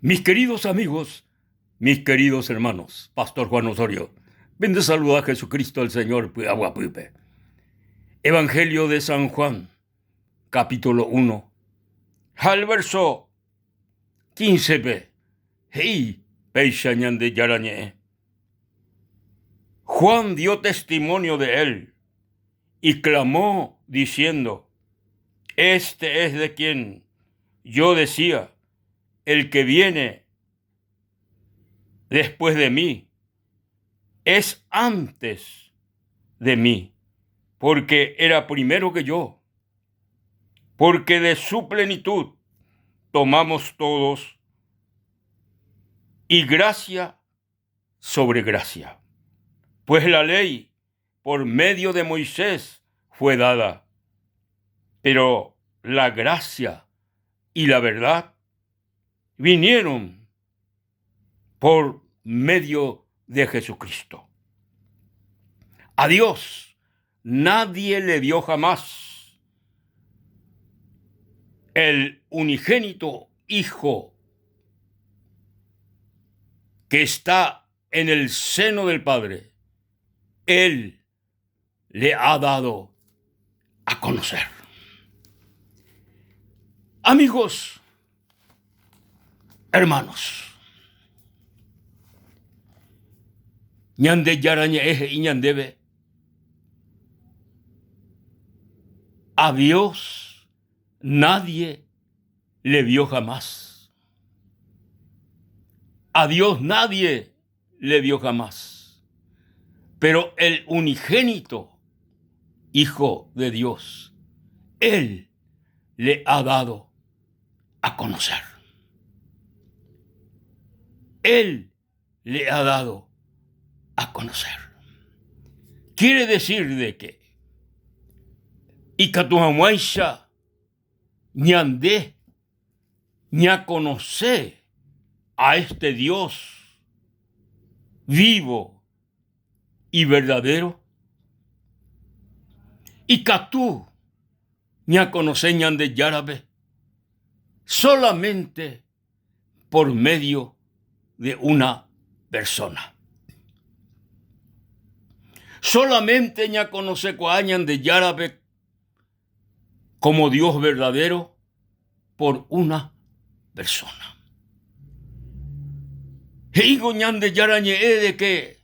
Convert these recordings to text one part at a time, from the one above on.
Mis queridos amigos, mis queridos hermanos, Pastor Juan Osorio, vende saluda a Jesucristo el Señor, Puipe. Evangelio de San Juan, capítulo 1, al verso 15b. Hei, Peishañan de Yarañe. Juan dio testimonio de él y clamó diciendo: Este es de quien yo decía, el que viene después de mí es antes de mí, porque era primero que yo, porque de su plenitud tomamos todos, y gracia sobre gracia. Pues la ley por medio de Moisés fue dada, pero la gracia y la verdad vinieron por medio de Jesucristo. A Dios nadie le dio jamás. El unigénito Hijo que está en el seno del Padre, Él le ha dado a conocer. Amigos, hermanos, ñande yaraña eje y ñandebe, a Dios nadie le vio jamás. A Dios nadie le vio jamás. Pero el unigénito Hijo de Dios, Él le ha dado a conocer. Él le ha dado a conocer. Quiere decir de que Ikatuhamuaisha ñandé ña conoce a este Dios vivo y verdadero. Ikatú ña conoce ñande yarabe solamente por medio de una persona. Solamente ña conoce coañan de yarabe como Dios verdadero por una persona. Heigo ñan de yarañe de que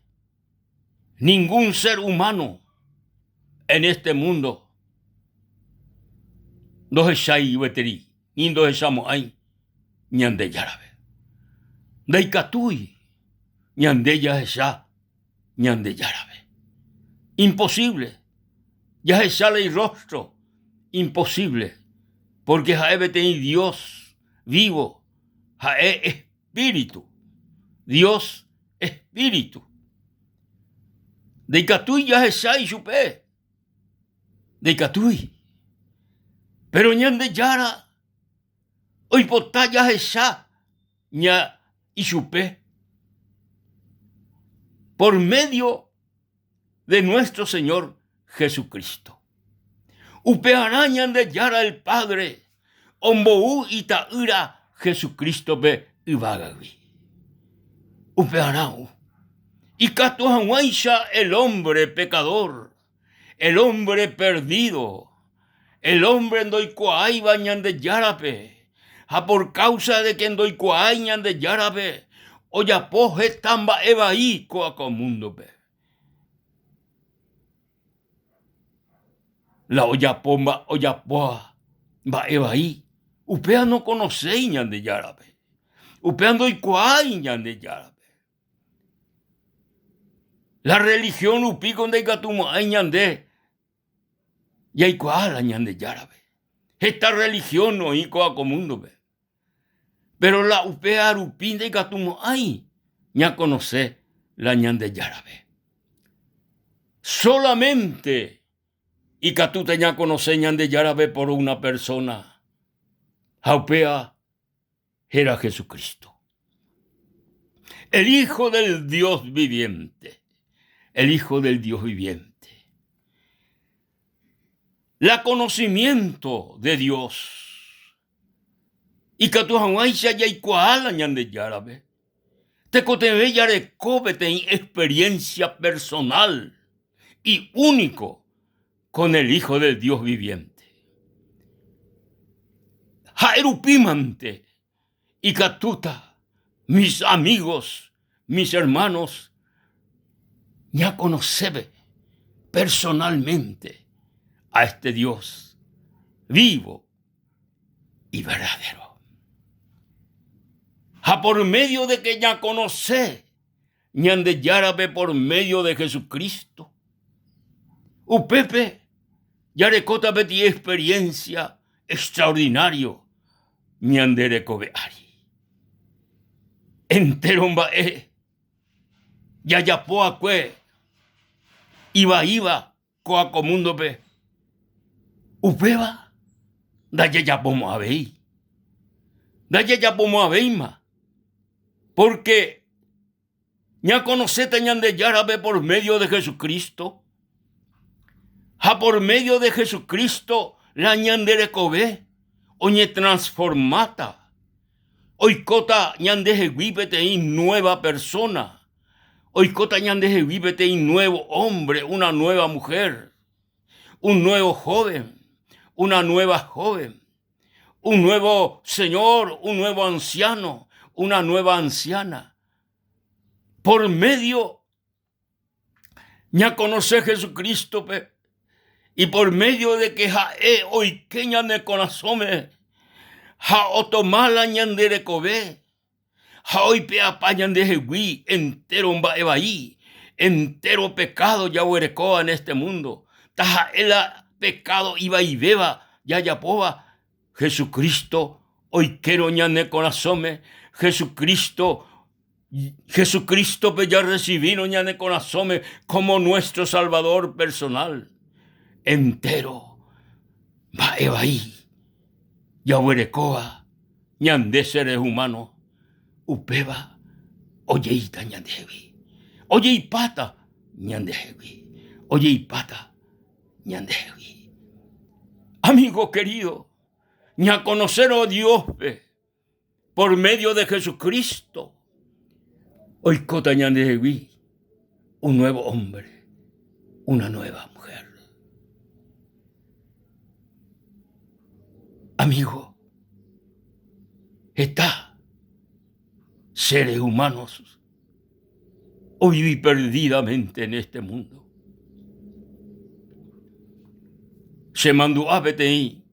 ningún ser humano en este mundo no es shai veteri, ni no es ahí ñan de yarabe. Deikatui ñan de ya esa ñan de yarabe. Imposible. Ya es sale el rostro. Imposible, porque Jaebe tiene Dios vivo, Jae espíritu, Dios espíritu. De Catui ya es sai chupe, de Catui, pero ñan de Yara, hoy potá ya es sa, ña y chupe, por medio de nuestro Señor Jesucristo. Upearañan de Yara el Padre, Ombou y Taura Jesucristo be Ibagavi. Upearau. Y Catuahuaisha el hombre pecador, el hombre perdido, el hombre en doicoay bañan de Yarape, a por causa de que en doicoay ñan de Yarape, oyapoje tamba evaí coacomundo be. La oyapomba, oyapoa, va evaí. Upea no conoce ñan de Yarape. Upea no doicoay ñan de Yarape. La religión upi con de gatumo ay ñande. Y hay cual ñande yarabe. Esta religión no hay coacomundo be. Pero la upea arupín de gatumo ay ña conoce la ñande yarabe. Solamente y catute ña conoce ñande yarabe por una persona. Jaupea era Jesucristo. El Hijo del Dios viviente. El Hijo del Dios viviente. La conocimiento de Dios Y Catujanguaisha ya y Kuala ñande Yarabe. Te cotebe Yarecobe ten experiencia personal y único con el Hijo del Dios viviente. Jaerupimante y Catuta, mis amigos, mis hermanos, ya conocebe personalmente a este Dios vivo y verdadero. A por medio de que ya conoce, ñande Yarabe por medio de Jesucristo. Upepe, Yarecota beti experiencia extraordinario, ñande Recobeari. Enteromba yayapoa cue, iba, coacomundo pe. Upeba, da yayapomo abei. Da yayapomo abeima. Porque ya conocete ñande Yarabe por medio de Jesucristo. A por medio de Jesucristo la ñande Recobe, oñe transformata. Oikota ñande Jeguíbete y nueva persona. Oikota ñande Jeguíbete y nuevo hombre, una nueva mujer, un nuevo joven, una nueva joven, un nuevo señor, un nuevo anciano, una nueva anciana. Por medio, ya conoce Jesucristo, y por medio de que hoy que ñande conasome, otomala ñande Recobe, hoy peapa ñande Jegui, entero evaí, entero pecado ya huerecoa en este mundo. Taja el pecado iba y beba, ya yapoba. Jesucristo, hoy quiero ñande conasome, Jesucristo ya recibino ñande conasome como nuestro Salvador personal. Entero, va evaí, ya huerecoa, ñande seres humanos, upeba, oyeita ñande Jevi, oye y pata, ñande Jevi, oye y pata, ñande Jevi. Amigo querido, ña conocer a Dios por medio de Jesucristo. Hoy cota ñande Jevi, un nuevo hombre, una nueva mujer. Amigo, está seres humanos hoy viví perdidamente en este mundo. Se mandó a Beteí,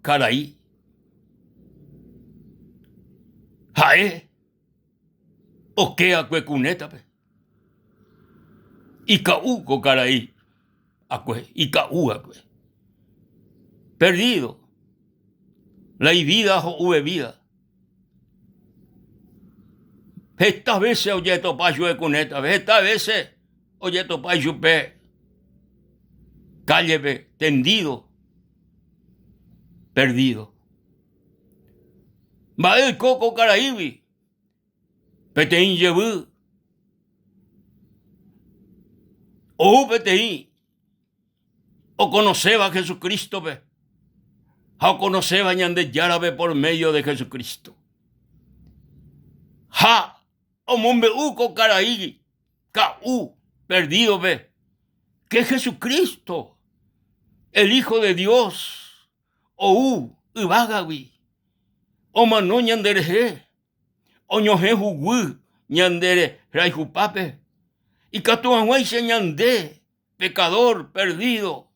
Caraí, Jaé, Oquea Cuecuneta, y Caúco Caraí, Acue, y Caú Acue. Perdido. La vida o vida. Estas veces oye topayo de cuneta, estas veces oye topayo pe calle pe tendido, perdido. Va el coco Caraíbi, peteín llevú, o peteín, o conoceba a Jesucristo pe. Ja conoceba ñande Yarabe por medio de Jesucristo. Ja omombe uco Caraí, caú, perdido ve, que Jesucristo, el Hijo de Dios, ou ubagawi, o mano ñandere, o ñoje jugú ñandere raijupape, y catuanguayse ñande, pecador perdido,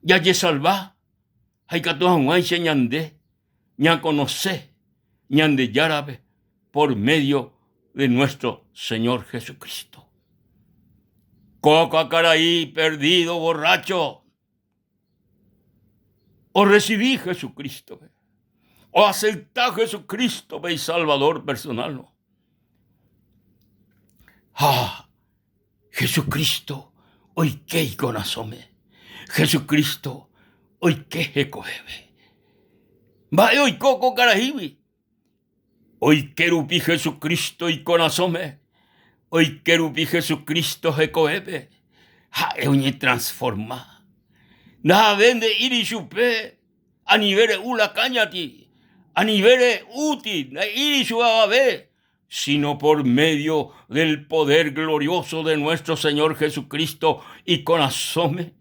ya ye salva. Hay que todos ñande, ña conoce, ñande Yarabe, por medio de nuestro Señor Jesucristo. Coca Caraí, perdido, borracho. O recibí Jesucristo, o aceptá Jesucristo, y Salvador personal. Jesucristo, hoy que conasome. Jesucristo, hoy que jecoebe. Va hoy coco Carajibi. Hoy querupi Jesucristo y conasome. Hoy querupi Jesucristo jecoebe. Ja eoñe transforma. Na vende iri chupe. A nivel ula cañati. a nivel útil, y su ababé, sino por medio del poder glorioso de nuestro Señor Jesucristo y con asome,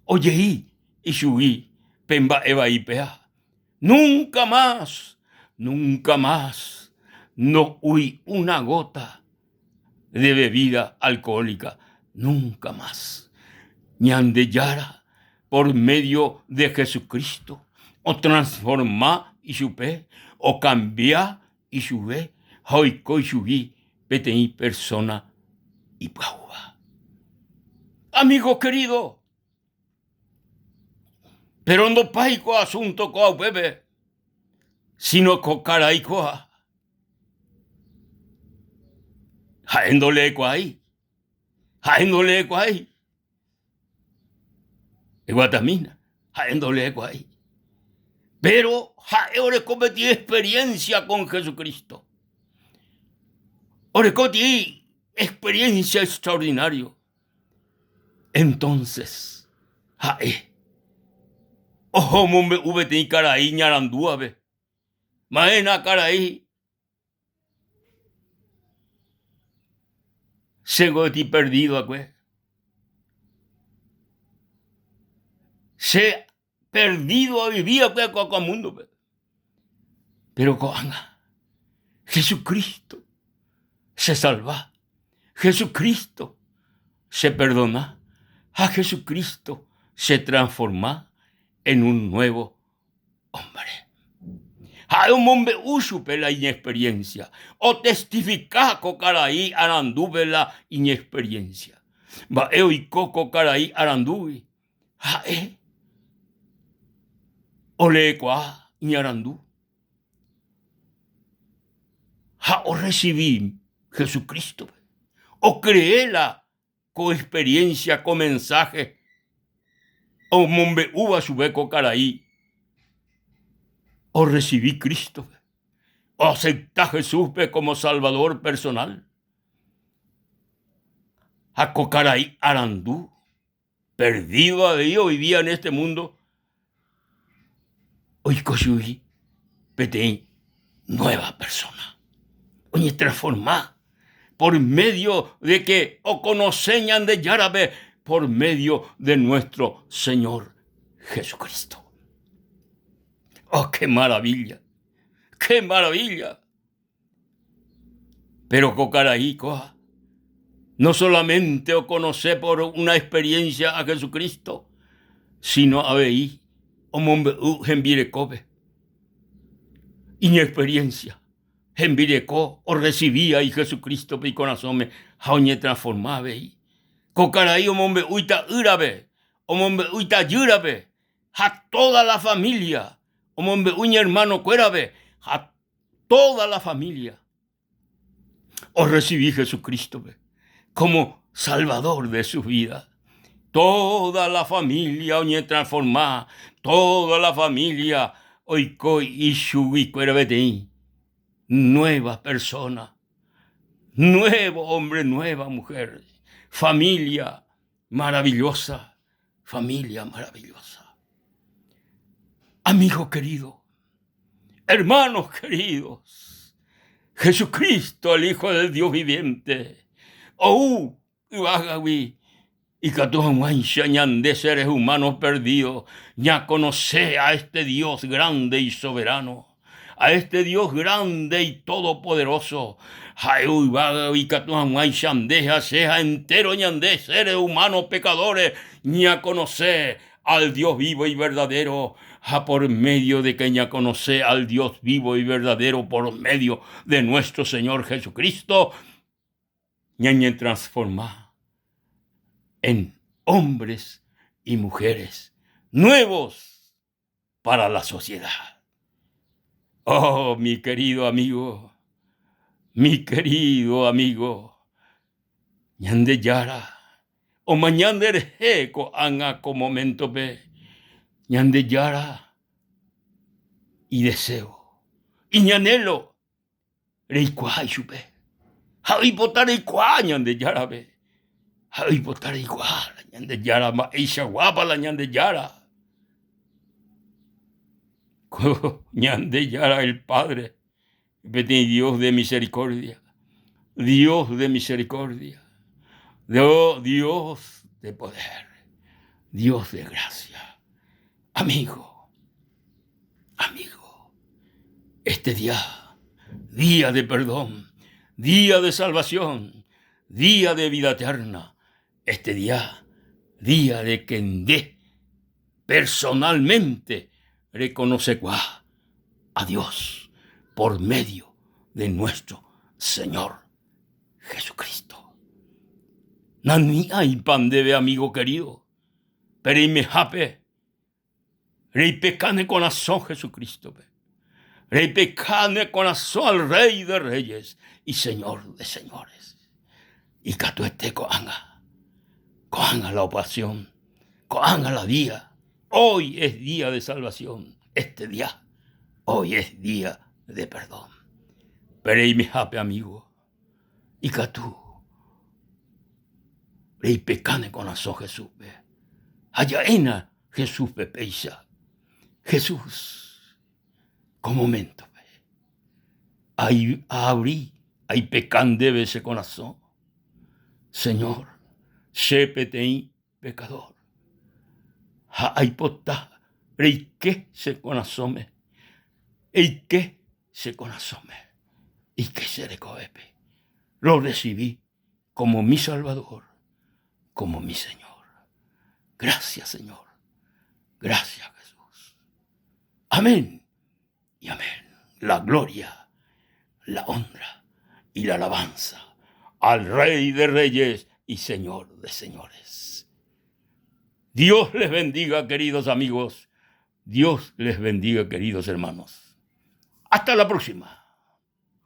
oyeí y subí, pemba eva y pea. Nunca más, no huí una gota de bebida alcohólica, nunca más. Ñandeyara, por medio de Jesucristo, o transformá y chupé, o cambiá y chubé, hoico y chubí, peteí persona y paua. Amigo querido, pero no paico asunto coa bebé, sino cocaraicoa. Jaéndole cuay. Guatamina, jaéndole cuay. Pero jaéore cometí experiencia con Jesucristo. Orecoti experiencia extraordinaria. Entonces, jaé. Ojo mombe ubeti caraí ñarandúabe. Maena caraí. Sego ti perdido acue. Se perdido a vivir acue con mundo. Pero coanga. Jesucristo se salva. Jesucristo se perdona. A Jesucristo se transforma en un nuevo hombre. A un hombre usupe la inexperiencia. O testifica caraí arandube la inexperiencia. Va eo y coco caraí arandubi. Jae. Ole qua ñarandú. Ja o recibí Jesucristo. O creé la coexperiencia, con mensaje. O mombe uva su beco caraí. O recibí Cristo. O acepta a Jesús como Salvador personal. A cocaraí arandú. Perdido a Dios, vivía en este mundo. Hoy coyuí, petei, nueva persona. Hoy transformá por medio de que o conoceñan de Yarabe, por medio de nuestro Señor Jesucristo. ¡Oh, qué maravilla! ¡Qué maravilla! Pero cocaraí, coa, no solamente o conocer por una experiencia a Jesucristo, sino a veí, o mombe gembirecobe. Y mi experiencia, gembireco, o recibía y Jesucristo pe corazón jaoñe transformaba veí. Cocaraí o mombe uita irabe, o mombe uita yurabe, a toda la familia, o mombe uña hermano cuerabe, a toda la familia. O recibí Jesucristo como Salvador de su vida. Toda la familia oñe transformada, toda la familia oikoi ishui cuerabetei. Nueva persona, nuevo hombre, nueva mujer, familia maravillosa, familia maravillosa. Amigo querido, hermanos queridos, Jesucristo, el Hijo del Dios viviente, y de seres humanos perdidos, ya conoce a este Dios grande y soberano, a este Dios grande y todopoderoso, sea entero ñandé, seres humanos pecadores, ya conoce al Dios vivo y verdadero, por medio de que ya conoce al Dios vivo y verdadero, por medio de nuestro Señor Jesucristo, ña transforma en hombres y mujeres nuevos para la sociedad. Oh, mi querido amigo, ñande yara, o mañana erejeco anga como momento ve, ñande yara, y deseo, y ñanelo, reikuai chupe, javi potar reikuai ñande yara ve. Ay, botar igual, la ñande yara, ma eisha guapa la ñande yara. Ñande yara el Padre, vete Dios de misericordia, Dios de misericordia, Dios de poder, Dios de gracia. Amigo, este día de perdón, día de salvación, día de vida eterna, este día de que personalmente reconoce a Dios por medio de nuestro Señor Jesucristo. Nani hay pan debe, amigo querido, pero y me jape, rey pecane con azón Jesucristo, rey pecane con azón al Rey de Reyes y Señor de Señores. Y catuete coanga la opación, coanga la día. Hoy es día de salvación, hoy es día de perdón. Pero y me jape, amigo, y catú, rey pecane con azón Jesús, allá ena Jesús pepeisa, Jesús, con momento, hay pecan debe ese corazón, Señor, sepetei pecador, hay potá, rey que se conasome, y que se conasome, y que se recoepe, lo recibí como mi Salvador, como mi Señor. Gracias, Señor. Gracias, Jesús. Amén y amén. La gloria, la honra y la alabanza al Rey de Reyes y Señor de Señores. Dios les bendiga, queridos amigos. Dios les bendiga, queridos hermanos. Hasta la próxima.